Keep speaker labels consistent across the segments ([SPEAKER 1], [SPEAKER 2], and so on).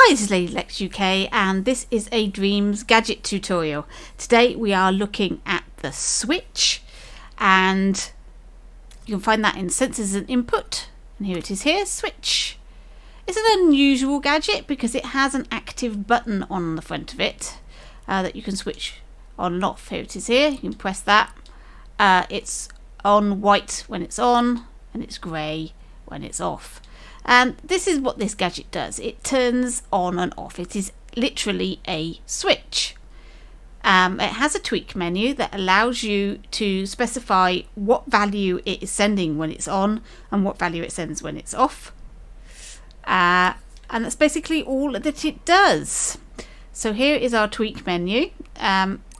[SPEAKER 1] Hi, this is Lady Lex UK and this is a Dreams gadget tutorial. Today we are looking at the Switch, and you can find that in Sensors and Input, and here it is here, Switch. It's an unusual gadget because it has an active button on the front of it that you can switch on and off. Here it is here, you can press that. It's on white when it's on and it's grey when it's off. And this is what this gadget does. It turns on and off. It is literally a switch. It has a tweak menu that allows you to specify what value it is sending when it's on and what value it sends when it's off. And that's basically all that it does. So here is our tweak menu.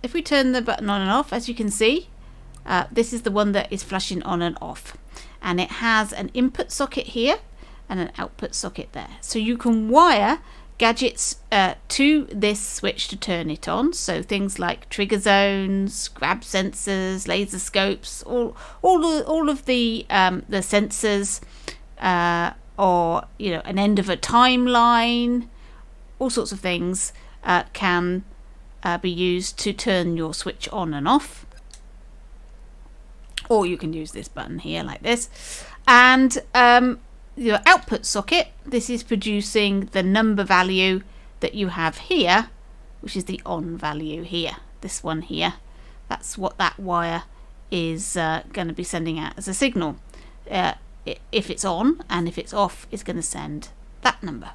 [SPEAKER 1] If we turn the button on and off, as you can see, this is the one that is flashing on and off. And it has an input socket here and an output socket there, so you can wire gadgets to this switch to turn it on. So things like trigger zones, grab sensors, laser scopes, all of the sensors, or an end of a timeline, all sorts of things can be used to turn your switch on and off. Or you can use this button here like this, and your output socket, this is producing the number value that you have here, which is the on value here, this one here. That's what that wire is going to be sending out as a signal. If it's on, and if it's off, it's going to send that number.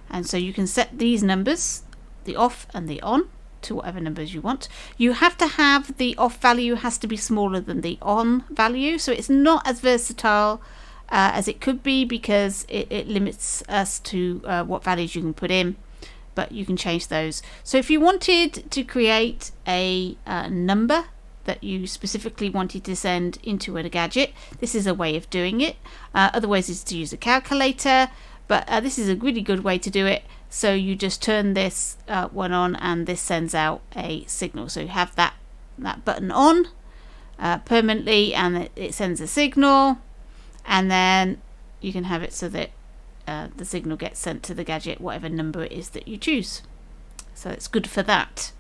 [SPEAKER 1] And so you can set these numbers, the off and the on, to whatever numbers you want. You have to have the off value has to be smaller than the on value, so it's not as versatile as it could be, because it limits us to what values you can put in, but you can change those. So if you wanted to create a number that you specifically wanted to send into a gadget, this is a way of doing it. Other ways is to use a calculator, but this is a really good way to do it. So you just turn this one on and this sends out a signal. So you have that button on permanently, and it sends a signal. And then you can have it so that the signal gets sent to the gadget, whatever number it is that you choose. So it's good for that.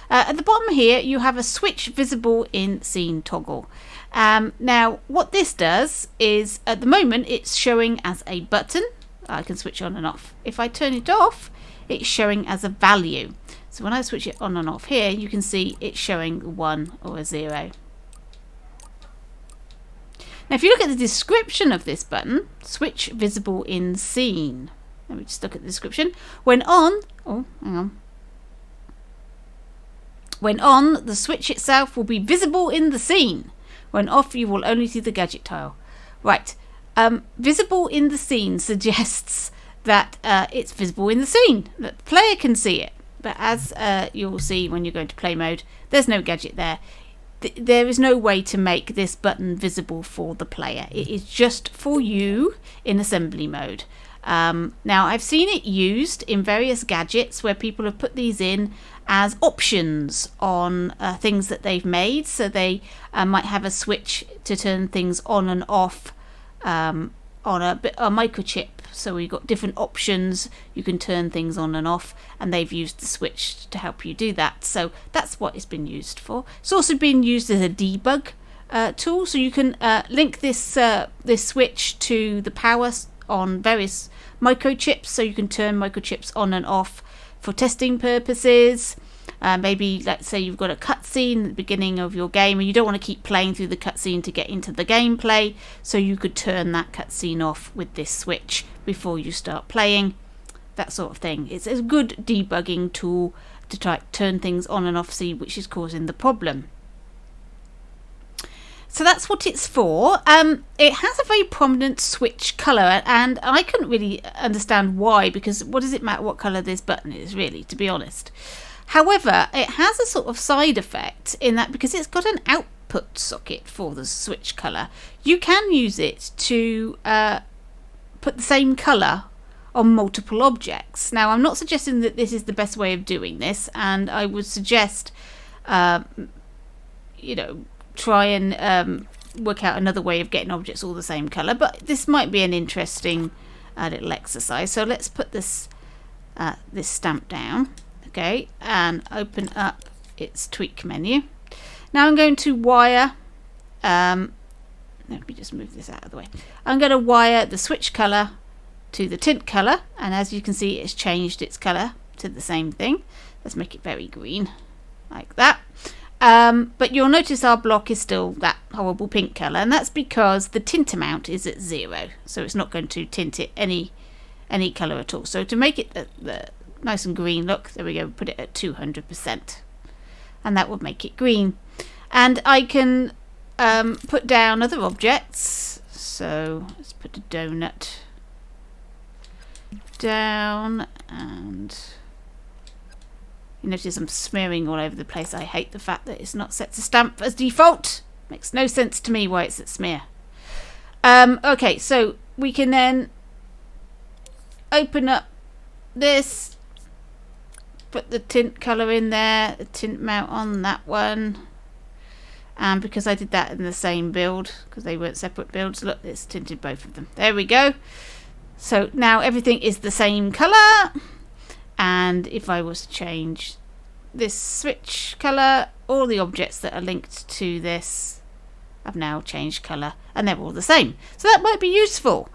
[SPEAKER 1] At the bottom here, you have a switch visible in scene toggle. Now, what this does is, at the moment, it's showing as a button. I can switch on and off. If I turn it off, it's showing as a value. So when I switch it on and off here, you can see it's showing a 1 or a 0. Now, if you look at the description of this button, switch visible in scene. Let me just look at the description. When on, When on, the switch itself will be visible in the scene. When off, you will only see the gadget tile. Right. Visible in the scene suggests that it's visible in the scene, that the player can see it. But as you'll see when you go into play mode, there's no gadget there. There is no way to make this button visible for the player. It is just for you in assembly mode. Now, I've seen it used in various gadgets where people have put these in as options on things that they've made. So they might have a switch to turn things on and off on a microchip. So we've got different options. You can turn things on and off, and they've used the switch to help you do that. So that's what it's been used for. It's also been used as a debug tool. So you can link this switch to the power on various microchips. So you can turn microchips on and off for testing purposes. Maybe, let's say you've got a cutscene at the beginning of your game and you don't want to keep playing through the cutscene to get into the gameplay, so you could turn that cutscene off with this switch before you start playing, that sort of thing. It's a good debugging tool to try to turn things on and off, see which is causing the problem. So that's what it's for. It has a very prominent switch colour, and I couldn't really understand why, because what does it matter what colour this button is, really, to be honest. However, it has a sort of side effect in that because it's got an output socket for the switch colour, you can use it to put the same colour on multiple objects. Now, I'm not suggesting that this is the best way of doing this, and I would suggest, try and work out another way of getting objects all the same colour, but this might be an interesting little exercise. So let's put this this stamp down, okay, and open up its tweak menu. Now I'm going to wire, let me just move this out of the way. I'm going to wire the switch color to the tint color, and as you can see, it's changed its color to the same thing. Let's make it very green, like that. But you'll notice our block is still that horrible pink color, and that's because the tint amount is at 0, so it's not going to tint it any color at all. So to make it the nice and green look, there we go, put it at 200%, and that would make it green. And I can put down other objects, so let's put a donut down, and you notice I'm smearing all over the place. I hate the fact that it's not set to stamp as default. Makes no sense to me why it's at smear. Okay, so we can then open up this, put the tint colour in there, the tint mount on that one, and because I did that in the same build, because they weren't separate builds, look, it's tinted both of them. There we go. So now everything is the same colour, and if I was to change this switch colour, all the objects that are linked to this have now changed colour, and they're all the same. So that might be useful.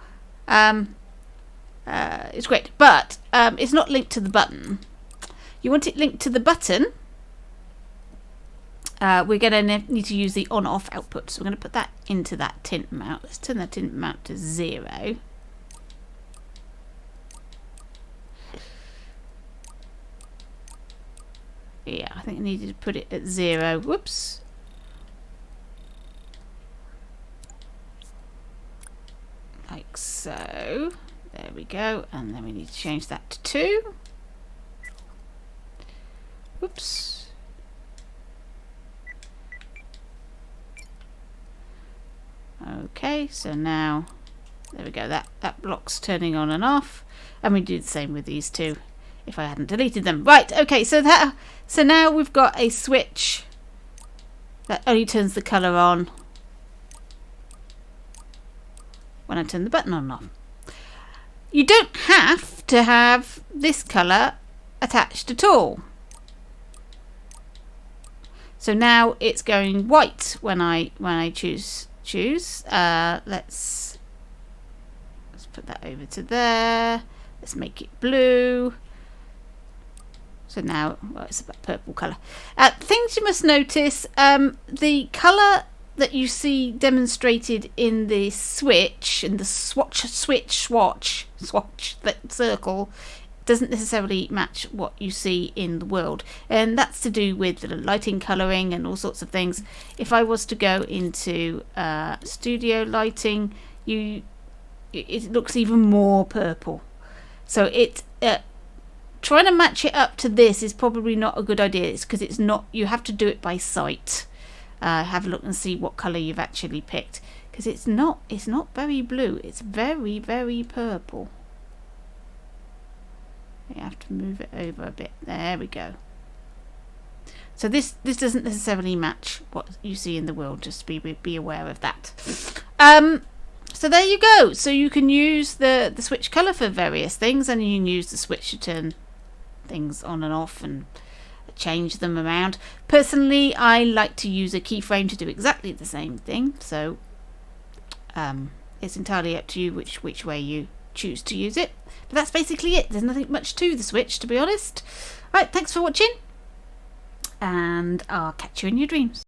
[SPEAKER 1] It's great, but it's not linked to the button. You want it linked to the button. We're going to need to use the on-off output, so we're going to put that into that tint mount. Let's turn the tint mount to 0. Yeah, I think I needed to put it at 0. Whoops. Like so. There we go. And then we need to change that to 2. Whoops. Okay, so now, there we go. That block's turning on and off. And we do the same with these two, if I hadn't deleted them. Right, okay, so now we've got a switch that only turns the colour on when I turn the button on and off. You don't have to have this colour attached at all. So now it's going white when I choose. Let's put that over to there. Let's make it blue. So now, well, it's a purple colour. Things you must notice, the colour that you see demonstrated in the switch, in the swatch, that circle, doesn't necessarily match what you see in the world. And that's to do with the lighting, colouring and all sorts of things. If I was to go into studio lighting, it looks even more purple. So trying to match it up to this is probably not a good idea. It's because it's not. You have to do it by sight. Have a look and see what colour you've actually picked, because it's not very blue. It's very, very purple. You have to move it over a bit. There we go. So this doesn't necessarily match what you see in the world. Just be aware of that. So there you go. So you can use the switch colour for various things, and you can use the switch to turn things on and off and change them around. Personally, I like to use a keyframe to do exactly the same thing. So it's entirely up to you which way you choose to use it. But that's basically it. There's nothing much to the switch, to be honest. Right, thanks for watching, and I'll catch you in your dreams.